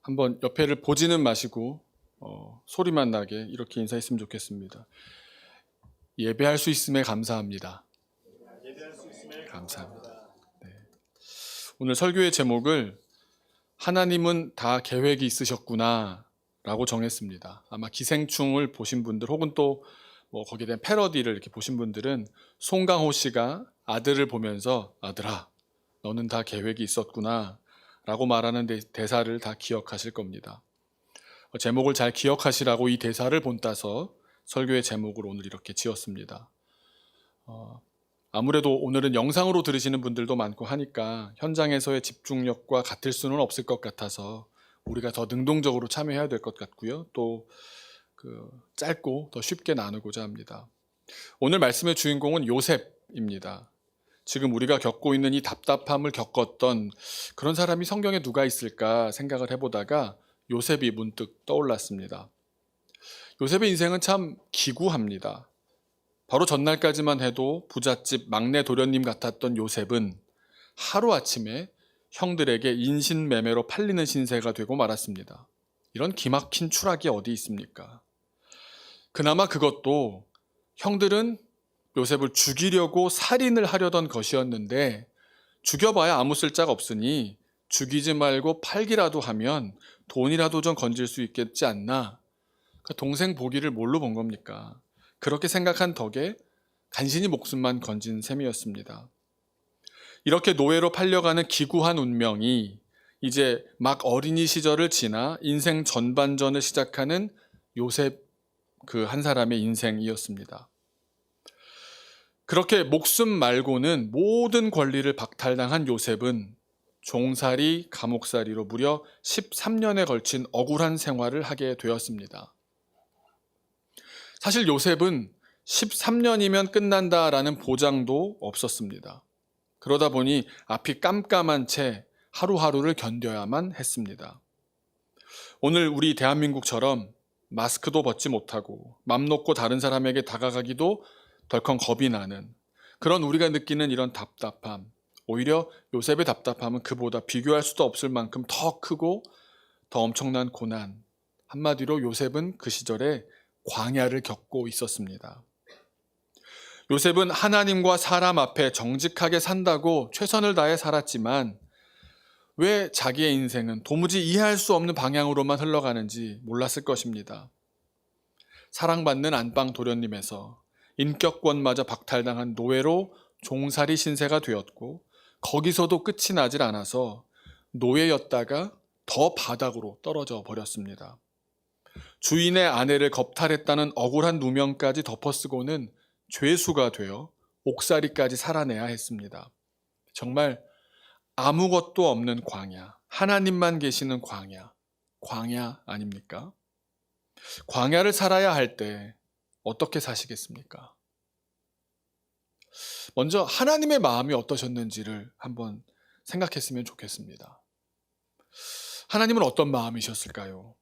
한번 옆에를 보지는 마시고 소리만 나게 이렇게 인사했으면 좋겠습니다. 예배할 수 있음에 감사합니다. 감사합니다. 네. 오늘 설교의 제목을 하나님은 다 계획이 있으셨구나 라고 정했습니다. 아마 기생충을 보신 분들 혹은 또 거기에 대한 패러디를 이렇게 보신 분들은 송강호 씨가 아들을 보면서 아들아 너는 다 계획이 있었구나 라고 말하는 대사를 다 기억하실 겁니다. 제목을 잘 기억하시라고 이 대사를 본따서 설교의 제목을 오늘 이렇게 지었습니다. 아무래도 오늘은 영상으로 들으시는 분들도 많고 하니까 현장에서의 집중력과 같을 수는 없을 것 같아서 우리가 더 능동적으로 참여해야 될 것 같고요. 또 짧고 더 쉽게 나누고자 합니다. 오늘 말씀의 주인공은 요셉입니다. 지금 우리가 겪고 있는 이 답답함을 겪었던 그런 사람이 성경에 누가 있을까 생각을 해보다가 요셉이 문득 떠올랐습니다. 요셉의 인생은 참 기구합니다. 바로 전날까지만 해도 부잣집 막내 도련님 같았던 요셉은 하루아침에 형들에게 인신매매로 팔리는 신세가 되고 말았습니다. 이런 기막힌 추락이 어디 있습니까? 그나마 그것도 형들은 요셉을 죽이려고 살인을 하려던 것이었는데 죽여봐야 아무 쓸데가 없으니 죽이지 말고 팔기라도 하면 돈이라도 좀 건질 수 있겠지 않나? 동생 보기를 뭘로 본 겁니까? 그렇게 생각한 덕에 간신히 목숨만 건진 셈이었습니다. 이렇게 노예로 팔려가는 기구한 운명이 이제 막 어린이 시절을 지나 인생 전반전을 시작하는 요셉 그 한 사람의 인생이었습니다. 그렇게 목숨 말고는 모든 권리를 박탈당한 요셉은 종살이, 감옥살이로 무려 13년에 걸친 억울한 생활을 하게 되었습니다. 사실 요셉은 13년이면 끝난다라는 보장도 없었습니다. 그러다 보니 앞이 깜깜한 채 하루하루를 견뎌야만 했습니다. 오늘 우리 대한민국처럼 마스크도 벗지 못하고 맘 놓고 다른 사람에게 다가가기도 덜컹 겁이 나는 그런 우리가 느끼는 이런 답답함, 오히려 요셉의 답답함은 그보다 비교할 수도 없을 만큼 더 크고 더 엄청난 고난, 한마디로 요셉은 그 시절에 광야를 겪고 있었습니다. 요셉은 하나님과 사람 앞에 정직하게 산다고 최선을 다해 살았지만 왜 자기의 인생은 도무지 이해할 수 없는 방향으로만 흘러가는지 몰랐을 것입니다. 사랑받는 안방 도련님에서 인격권마저 박탈당한 노예로 종살이 신세가 되었고 거기서도 끝이 나질 않아서 노예였다가 더 바닥으로 떨어져 버렸습니다. 주인의 아내를 겁탈했다는 억울한 누명까지 덮어쓰고는 죄수가 되어 옥살이까지 살아내야 했습니다. 정말 아무것도 없는 광야, 하나님만 계시는 광야 아닙니까? 광야를 살아야 할 때 어떻게 사시겠습니까? 먼저 하나님의 마음이 어떠셨는지를 한번 생각했으면 좋겠습니다. 하나님은 어떤 마음이셨을까요?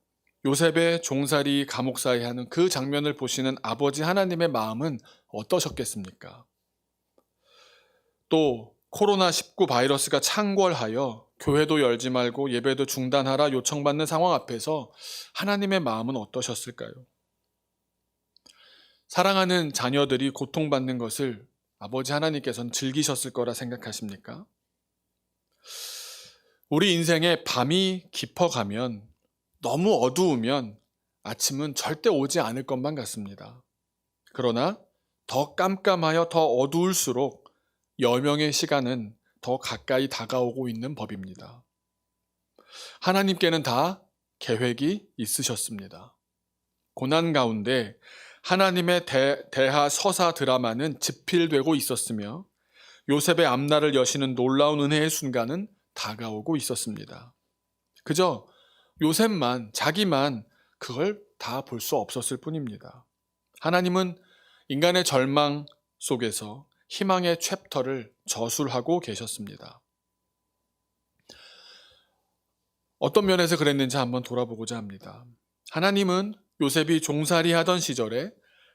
요셉의 종살이 감옥살이 하는 그 장면을 보시는 아버지 하나님의 마음은 어떠셨겠습니까? 또 코로나19 바이러스가 창궐하여 교회도 열지 말고 예배도 중단하라 요청받는 상황 앞에서 하나님의 마음은 어떠셨을까요? 사랑하는 자녀들이 고통받는 것을 아버지 하나님께서는 즐기셨을 거라 생각하십니까? 우리 인생에 밤이 깊어가면 너무 어두우면 아침은 절대 오지 않을 것만 같습니다. 그러나 더 깜깜하여 더 어두울수록 여명의 시간은 더 가까이 다가오고 있는 법입니다. 하나님께는 다 계획이 있으셨습니다. 고난 가운데 하나님의 대하 서사 드라마는 집필되고 있었으며 요셉의 앞날을 여시는 놀라운 은혜의 순간은 다가오고 있었습니다. 그저 요셉만, 자기만 그걸 다 볼 수 없었을 뿐입니다. 하나님은 인간의 절망 속에서 희망의 챕터를 저술하고 계셨습니다. 어떤 면에서 그랬는지 한번 돌아보고자 합니다. 하나님은 요셉이 종살이 하던 시절에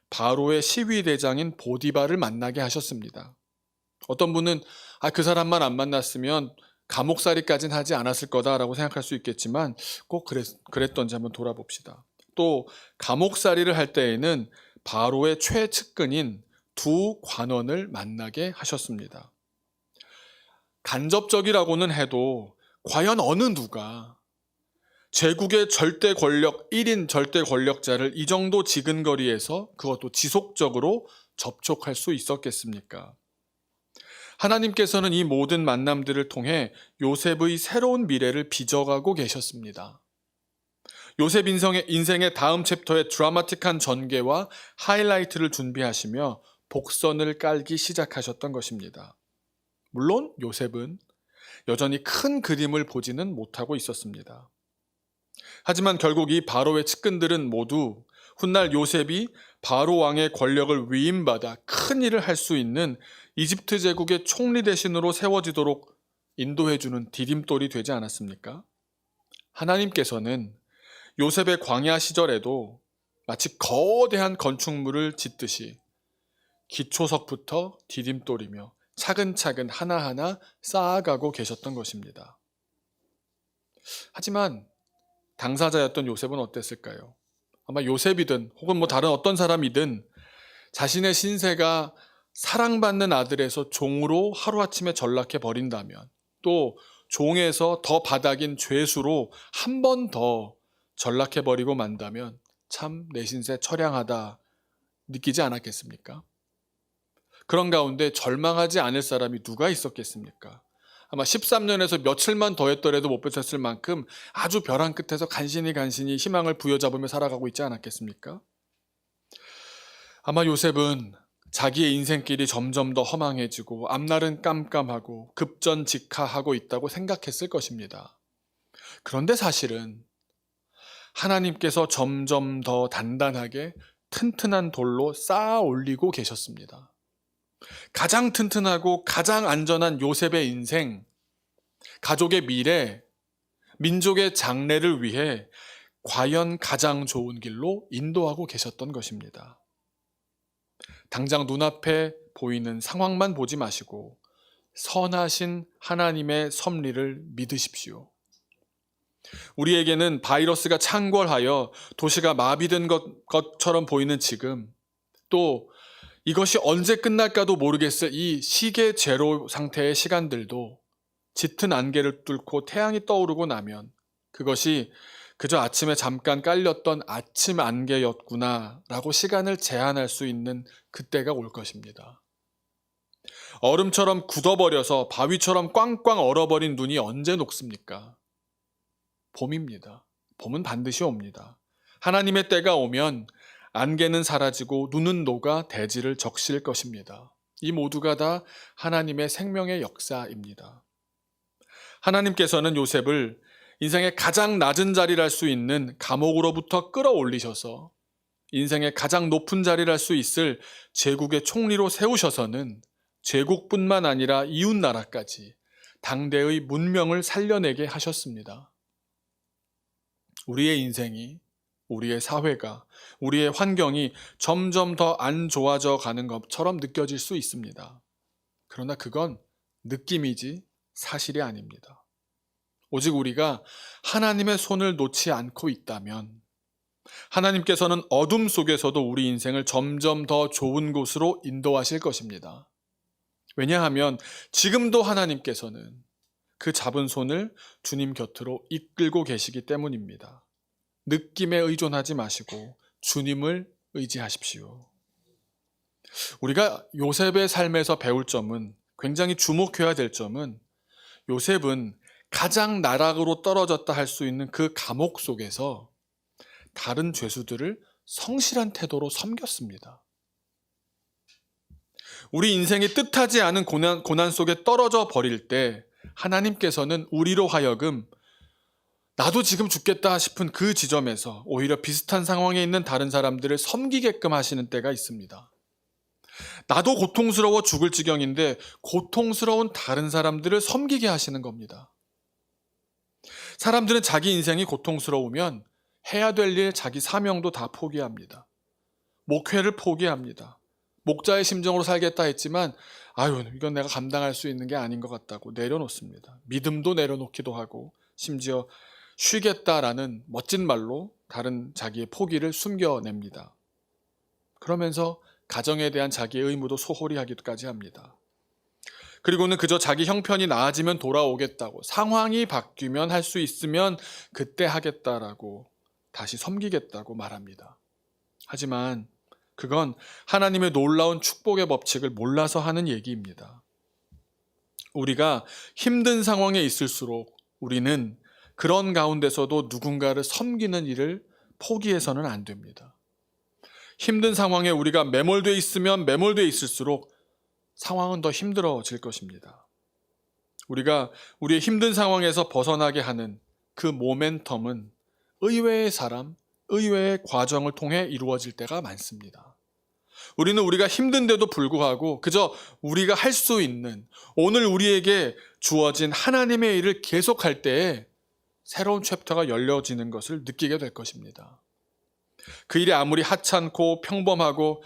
바로의 시위대장인 보디발을 만나게 하셨습니다. 어떤 분은 그 사람만 안 만났으면 감옥살이까지는 하지 않았을 거다라고 생각할 수 있겠지만 꼭 그랬던지 한번 돌아봅시다. 또 감옥살이를 할 때에는 바로의 최측근인 두 관원을 만나게 하셨습니다. 간접적이라고는 해도 과연 어느 누가 제국의 절대 권력, 1인 절대 권력자를 이 정도 지근거리에서 그것도 지속적으로 접촉할 수 있었겠습니까? 하나님께서는 이 모든 만남들을 통해 요셉의 새로운 미래를 빚어가고 계셨습니다. 요셉 인생의 다음 챕터의 드라마틱한 전개와 하이라이트를 준비하시며 복선을 깔기 시작하셨던 것입니다. 물론 요셉은 여전히 큰 그림을 보지는 못하고 있었습니다. 하지만 결국 이 바로의 측근들은 모두 훗날 요셉이 바로 왕의 권력을 위임받아 큰 일을 할 수 있는 이집트 제국의 총리 대신으로 세워지도록 인도해주는 디딤돌이 되지 않았습니까? 하나님께서는 요셉의 광야 시절에도 마치 거대한 건축물을 짓듯이 기초석부터 디딤돌이며 차근차근 하나하나 쌓아가고 계셨던 것입니다. 하지만 당사자였던 요셉은 어땠을까요? 아마 요셉이든 혹은 다른 어떤 사람이든 자신의 신세가 사랑받는 아들에서 종으로 하루아침에 전락해 버린다면, 또 종에서 더 바닥인 죄수로 한 번 더 전락해 버리고 만다면 참 내 신세 처량하다 느끼지 않았겠습니까? 그런 가운데 절망하지 않을 사람이 누가 있었겠습니까? 아마 13년에서 며칠만 더 했더라도 못 뱉었을 만큼 아주 벼랑 끝에서 간신히 희망을 부여잡으며 살아가고 있지 않았겠습니까? 아마 요셉은 자기의 인생길이 점점 더 허망해지고 앞날은 깜깜하고 급전직하하고 있다고 생각했을 것입니다. 그런데 사실은 하나님께서 점점 더 단단하게 튼튼한 돌로 쌓아 올리고 계셨습니다. 가장 튼튼하고 가장 안전한 요셉의 인생, 가족의 미래, 민족의 장래를 위해 과연 가장 좋은 길로 인도하고 계셨던 것입니다. 당장 눈앞에 보이는 상황만 보지 마시고 선하신 하나님의 섭리를 믿으십시오. 우리에게는 바이러스가 창궐하여 도시가 마비된 것처럼 보이는 지금, 또 이것이 언제 끝날까도 모르겠을 이 시계 제로 상태의 시간들도 짙은 안개를 뚫고 태양이 떠오르고 나면 그것이 그저 아침에 잠깐 깔렸던 아침 안개였구나 라고 시간을 제한할 수 있는 그때가 올 것입니다. 얼음처럼 굳어버려서 바위처럼 꽝꽝 얼어버린 눈이 언제 녹습니까? 봄입니다. 봄은 반드시 옵니다. 하나님의 때가 오면 안개는 사라지고 눈은 녹아 대지를 적실 것입니다. 이 모두가 다 하나님의 생명의 역사입니다. 하나님께서는 요셉을 인생의 가장 낮은 자리를 할 수 있는 감옥으로부터 끌어올리셔서 인생의 가장 높은 자리를 할 수 있을 제국의 총리로 세우셔서는 제국뿐만 아니라 이웃나라까지 당대의 문명을 살려내게 하셨습니다. 우리의 인생이, 우리의 사회가, 우리의 환경이 점점 더 안 좋아져 가는 것처럼 느껴질 수 있습니다. 그러나 그건 느낌이지 사실이 아닙니다. 오직 우리가 하나님의 손을 놓지 않고 있다면 하나님께서는 어둠 속에서도 우리 인생을 점점 더 좋은 곳으로 인도하실 것입니다. 왜냐하면 지금도 하나님께서는 그 잡은 손을 주님 곁으로 이끌고 계시기 때문입니다. 느낌에 의존하지 마시고 주님을 의지하십시오. 우리가 요셉의 삶에서 배울 점은, 굉장히 주목해야 될 점은, 요셉은 가장 나락으로 떨어졌다 할 수 있는 그 감옥 속에서 다른 죄수들을 성실한 태도로 섬겼습니다. 우리 인생이 뜻하지 않은 고난 속에 떨어져 버릴 때 하나님께서는 우리로 하여금 나도 지금 죽겠다 싶은 그 지점에서 오히려 비슷한 상황에 있는 다른 사람들을 섬기게끔 하시는 때가 있습니다. 나도 고통스러워 죽을 지경인데 고통스러운 다른 사람들을 섬기게 하시는 겁니다. 사람들은 자기 인생이 고통스러우면 해야 될 일, 자기 사명도 다 포기합니다. 목회를 포기합니다. 목자의 심정으로 살겠다 했지만 아유, 이건 내가 감당할 수 있는 게 아닌 것 같다고 내려놓습니다. 믿음도 내려놓기도 하고 심지어 쉬겠다라는 멋진 말로 다른 자기의 포기를 숨겨냅니다. 그러면서 가정에 대한 자기의 의무도 소홀히 하기까지 합니다. 그리고는 그저 자기 형편이 나아지면 돌아오겠다고, 상황이 바뀌면 할 수 있으면 그때 하겠다라고, 다시 섬기겠다고 말합니다. 하지만 그건 하나님의 놀라운 축복의 법칙을 몰라서 하는 얘기입니다. 우리가 힘든 상황에 있을수록 우리는 그런 가운데서도 누군가를 섬기는 일을 포기해서는 안 됩니다. 힘든 상황에 우리가 매몰되어 있으면 매몰되어 있을수록 상황은 더 힘들어질 것입니다. 우리가 우리의 힘든 상황에서 벗어나게 하는 그 모멘텀은 의외의 사람, 의외의 과정을 통해 이루어질 때가 많습니다. 우리는 우리가 힘든데도 불구하고 그저 우리가 할 수 있는 오늘 우리에게 주어진 하나님의 일을 계속할 때에 새로운 챕터가 열려지는 것을 느끼게 될 것입니다. 그 일이 아무리 하찮고 평범하고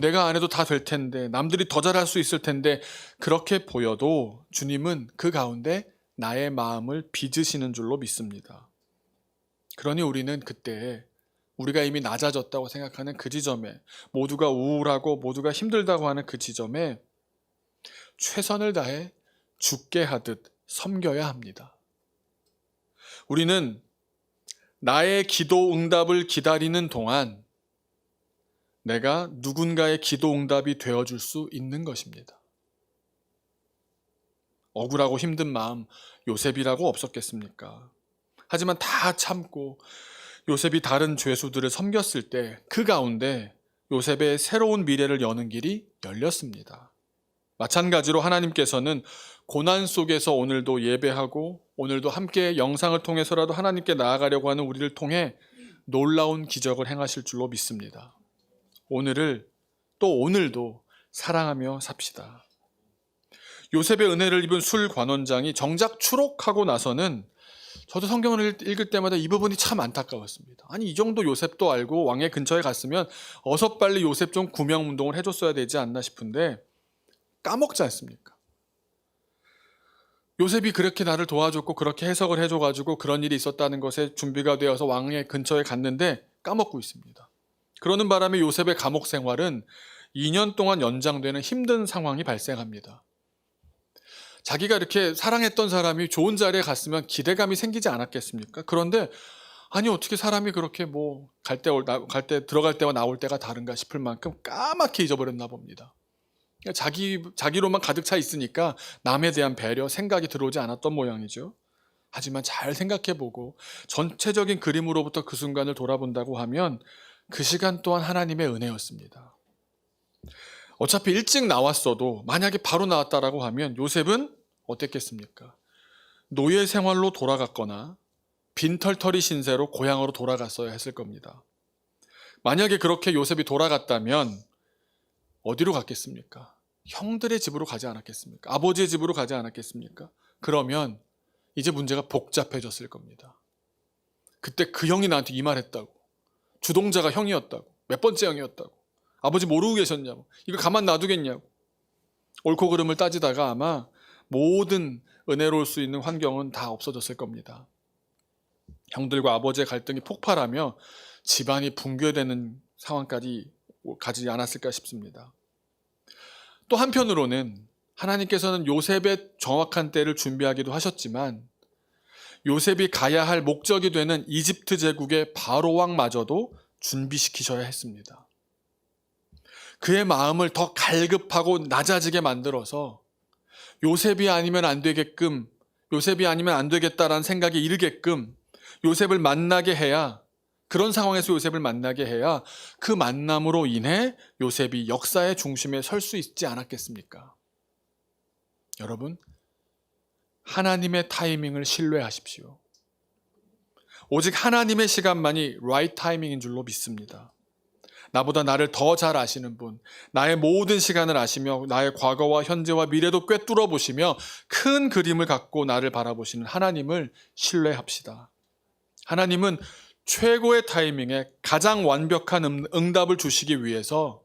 내가 안 해도 다 될 텐데, 남들이 더 잘할 수 있을 텐데 그렇게 보여도 주님은 그 가운데 나의 마음을 빚으시는 줄로 믿습니다. 그러니 우리는 그때 우리가 이미 낮아졌다고 생각하는 그 지점에, 모두가 우울하고 모두가 힘들다고 하는 그 지점에 최선을 다해 죽게 하듯 섬겨야 합니다. 우리는 나의 기도 응답을 기다리는 동안 내가 누군가의 기도 응답이 되어줄 수 있는 것입니다. 억울하고 힘든 마음 요셉이라고 없었겠습니까? 하지만 다 참고 요셉이 다른 죄수들을 섬겼을 때 그 가운데 요셉의 새로운 미래를 여는 길이 열렸습니다. 마찬가지로 하나님께서는 고난 속에서 오늘도 예배하고 오늘도 함께 영상을 통해서라도 하나님께 나아가려고 하는 우리를 통해 놀라운 기적을 행하실 줄로 믿습니다. 오늘도 사랑하며 삽시다. 요셉의 은혜를 입은 술 관원장이 정작 추록하고 나서는 저도 성경을 읽을 때마다 이 부분이 참 안타까웠습니다. 아니, 이 정도 요셉도 알고 왕의 근처에 갔으면 어서 빨리 요셉 좀 구명운동을 해줬어야 되지 않나 싶은데 까먹지 않습니까? 요셉이 그렇게 나를 도와줬고 그렇게 해석을 해줘가지고 그런 일이 있었다는 것에 준비가 되어서 왕의 근처에 갔는데 까먹고 있습니다. 그러는 바람에 요셉의 감옥 생활은 2년 동안 연장되는 힘든 상황이 발생합니다. 자기가 이렇게 사랑했던 사람이 좋은 자리에 갔으면 기대감이 생기지 않았겠습니까? 그런데 아니, 어떻게 사람이 그렇게 들어갈 때와 나올 때가 다른가 싶을 만큼 까맣게 잊어버렸나 봅니다. 자기로만 가득 차 있으니까 남에 대한 배려, 생각이 들어오지 않았던 모양이죠. 하지만 잘 생각해보고 전체적인 그림으로부터 그 순간을 돌아본다고 하면 그 시간 또한 하나님의 은혜였습니다. 어차피 일찍 나왔어도 만약에 바로 나왔다라고 하면 요셉은 어땠겠습니까? 노예 생활로 돌아갔거나 빈털터리 신세로 고향으로 돌아갔어야 했을 겁니다. 만약에 그렇게 요셉이 돌아갔다면 어디로 갔겠습니까? 형들의 집으로 가지 않았겠습니까? 아버지의 집으로 가지 않았겠습니까? 그러면 이제 문제가 복잡해졌을 겁니다. 그때 그 형이 나한테 이 말했다고, 주동자가 형이었다고, 몇 번째 형이었다고, 아버지 모르고 계셨냐고, 이거 가만 놔두겠냐고, 옳고 그름을 따지다가 아마 모든 은혜로울 수 있는 환경은 다 없어졌을 겁니다. 형들과 아버지의 갈등이 폭발하며 집안이 붕괴되는 상황까지 가지 않았을까 싶습니다. 또 한편으로는 하나님께서는 요셉의 정확한 때를 준비하기도 하셨지만 요셉이 가야 할 목적이 되는 이집트 제국의 바로 왕마저도 준비시키셔야 했습니다. 그의 마음을 더 갈급하고 낮아지게 만들어서 요셉이 아니면 안 되겠다라는 생각이 이르게끔 요셉을 만나게 해야, 그런 상황에서 요셉을 만나게 해야 그 만남으로 인해 요셉이 역사의 중심에 설 수 있지 않았겠습니까? 여러분, 하나님의 타이밍을 신뢰하십시오. 오직 하나님의 시간만이 right 타이밍인 줄로 믿습니다. 나보다 나를 더 잘 아시는 분, 나의 모든 시간을 아시며 나의 과거와 현재와 미래도 꿰뚫어 보시며 큰 그림을 갖고 나를 바라보시는 하나님을 신뢰합시다. 하나님은 최고의 타이밍에 가장 완벽한 응답을 주시기 위해서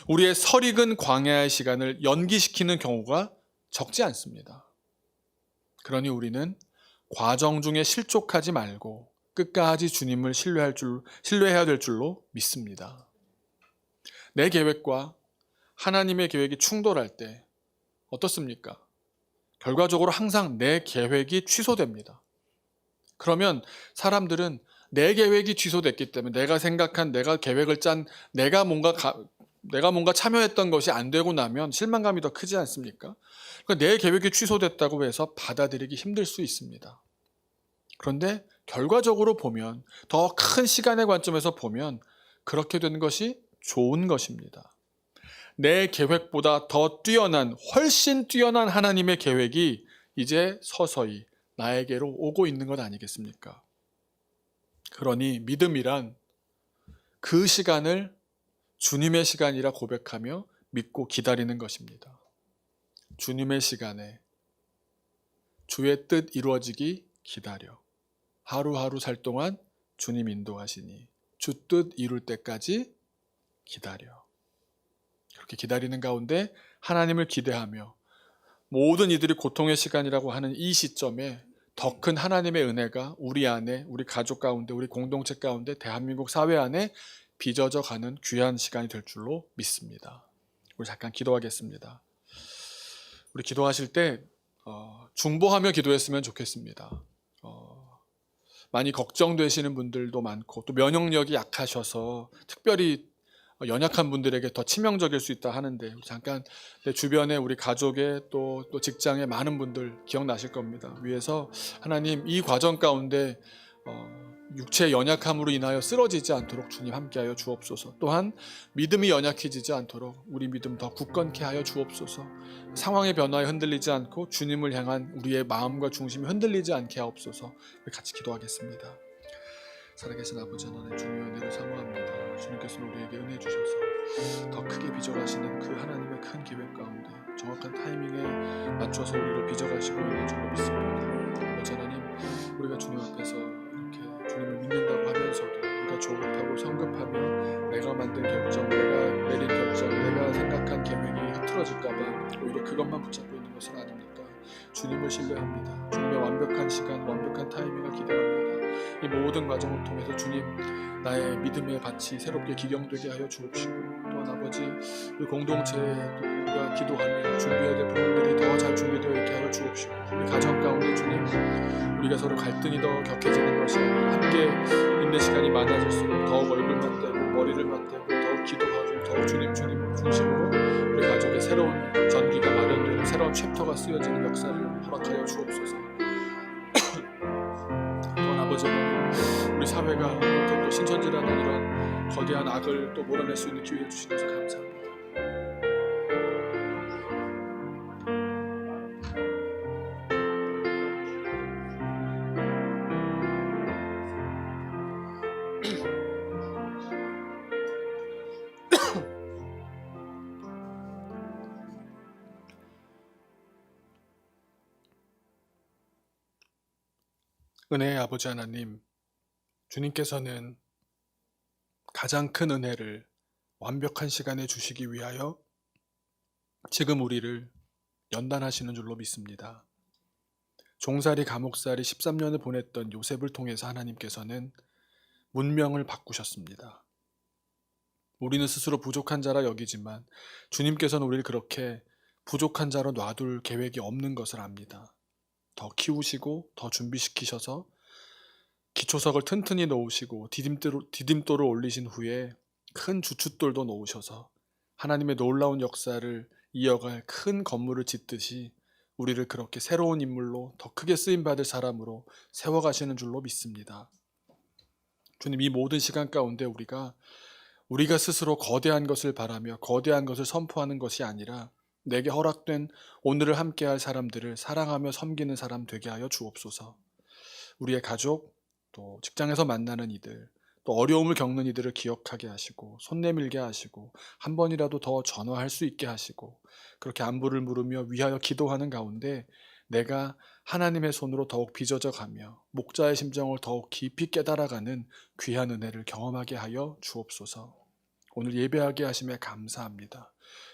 우리의 설익은 광야의 시간을 연기시키는 경우가 적지 않습니다. 그러니 우리는 과정 중에 실족하지 말고 끝까지 주님을 신뢰해야 될 줄로 믿습니다. 내 계획과 하나님의 계획이 충돌할 때 어떻습니까? 결과적으로 항상 내 계획이 취소됩니다. 그러면 사람들은 내 계획이 취소됐기 때문에 내가 계획을 짠 내가 뭔가 참여했던 것이 안 되고 나면 실망감이 더 크지 않습니까? 그러니까 내 계획이 취소됐다고 해서 받아들이기 힘들 수 있습니다. 그런데 결과적으로 보면 더 큰 시간의 관점에서 보면 그렇게 된 것이 좋은 것입니다. 내 계획보다 더 훨씬 뛰어난 하나님의 계획이 이제 서서히 나에게로 오고 있는 것 아니겠습니까? 그러니 믿음이란 그 시간을 주님의 시간이라 고백하며 믿고 기다리는 것입니다. 주님의 시간에 주의 뜻 이루어지기 기다려. 하루하루 살 동안 주님 인도하시니 주 뜻 이룰 때까지 기다려. 그렇게 기다리는 가운데 하나님을 기대하며 모든 이들이 고통의 시간이라고 하는 이 시점에 더 큰 하나님의 은혜가 우리 안에, 우리 가족 가운데, 우리 공동체 가운데, 대한민국 사회 안에 빚어져 가는 귀한 시간이 될 줄로 믿습니다. 우리 잠깐 기도하겠습니다. 우리 기도하실 때 중보하며 기도했으면 좋겠습니다. 많이 걱정되시는 분들도 많고 또 면역력이 약하셔서 특별히 연약한 분들에게 더 치명적일 수 있다 하는데 잠깐 내 주변에 우리 가족의 또 직장의 많은 분들 기억나실 겁니다. 위에서 하나님 이 과정 가운데 육체의 연약함으로 인하여 쓰러지지 않도록 주님 함께하여 주옵소서. 또한 믿음이 연약해지지 않도록 우리 믿음 더 굳건케 하여 주옵소서. 상황의 변화에 흔들리지 않고 주님을 향한 우리의 마음과 중심이 흔들리지 않게 하옵소서. 같이 기도하겠습니다. 살아계신 아버지 하나님 주님의 은혜를 사모합니다. 주님께서는 우리에게 은혜 주셔서 더 크게 빚어가시는 그 하나님의 큰 계획 가운데 정확한 타이밍에 맞춰서 우리를 빚어가시고 있는 줄로 믿습니다. 아버지 하나님 우리가 주님 앞에서 이렇게 주님을 믿는다고 하면서도 우리가 조급하고 성급하며 내가 만든 결정, 내가 내린 결정, 내가 생각한 계획이 흐트러질까봐 오히려 그것만 붙잡고 있는 것은 아닙니까? 주님을 신뢰합니다. 주님의 완벽한 시간, 완벽한 타이밍을 기대합니다. 이 모든 과정을 통해서 주님 나의 믿음의 밭이 새롭게 기경되게 하여 주옵시고 또한 아버지 우리 공동체에 또 우리가 기도하며 준비해야 될 부분들이 더 잘 준비되어 있게 하여 주옵시고 우리 가정 가운데 주님 우리가 서로 갈등이 더 격해지는 것이 아니라 함께 있는 시간이 많아질수록 더욱 얼굴 맞대고 머리를 맞대고 더욱 기도하고 더욱 주님 중심으로 우리 가족의 새로운 전기가 마련되는 새로운 챕터가 쓰여지는 역사를 허락하여 주옵소서. 아버지 우리 사회가 이렇게 또 신천지라는 이런 거대한 악을 또 몰아낼 수 있는 기회를 주시면서 감사합니다. 은혜의 아버지 하나님, 주님께서는 가장 큰 은혜를 완벽한 시간에 주시기 위하여 지금 우리를 연단하시는 줄로 믿습니다. 종살이 감옥살이 13년을 보냈던 요셉을 통해서 하나님께서는 문명을 바꾸셨습니다. 우리는 스스로 부족한 자라 여기지만 주님께서는 우리를 그렇게 부족한 자로 놔둘 계획이 없는 것을 압니다. 더 키우시고 더 준비시키셔서 기초석을 튼튼히 놓으시고 디딤돌을 올리신 후에 큰 주춧돌도 놓으셔서 하나님의 놀라운 역사를 이어갈 큰 건물을 짓듯이 우리를 그렇게 새로운 인물로 더 크게 쓰임받을 사람으로 세워가시는 줄로 믿습니다. 주님, 이 모든 시간 가운데 우리가 스스로 거대한 것을 바라며 거대한 것을 선포하는 것이 아니라 내게 허락된 오늘을 함께할 사람들을 사랑하며 섬기는 사람 되게 하여 주옵소서. 우리의 가족, 또 직장에서 만나는 이들, 또 어려움을 겪는 이들을 기억하게 하시고 손 내밀게 하시고 한 번이라도 더 전화할 수 있게 하시고 그렇게 안부를 물으며 위하여 기도하는 가운데 내가 하나님의 손으로 더욱 빚어져 가며 목자의 심정을 더욱 깊이 깨달아가는 귀한 은혜를 경험하게 하여 주옵소서. 오늘 예배하게 하심에 감사합니다.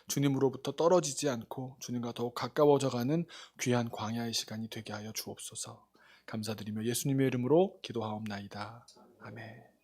주님으로부터 떨어지지 않고 주님과 더욱 가까워져가는 귀한 광야의 시간이 되게 하여 주옵소서. 감사드리며 예수님의 이름으로 기도하옵나이다. 아멘.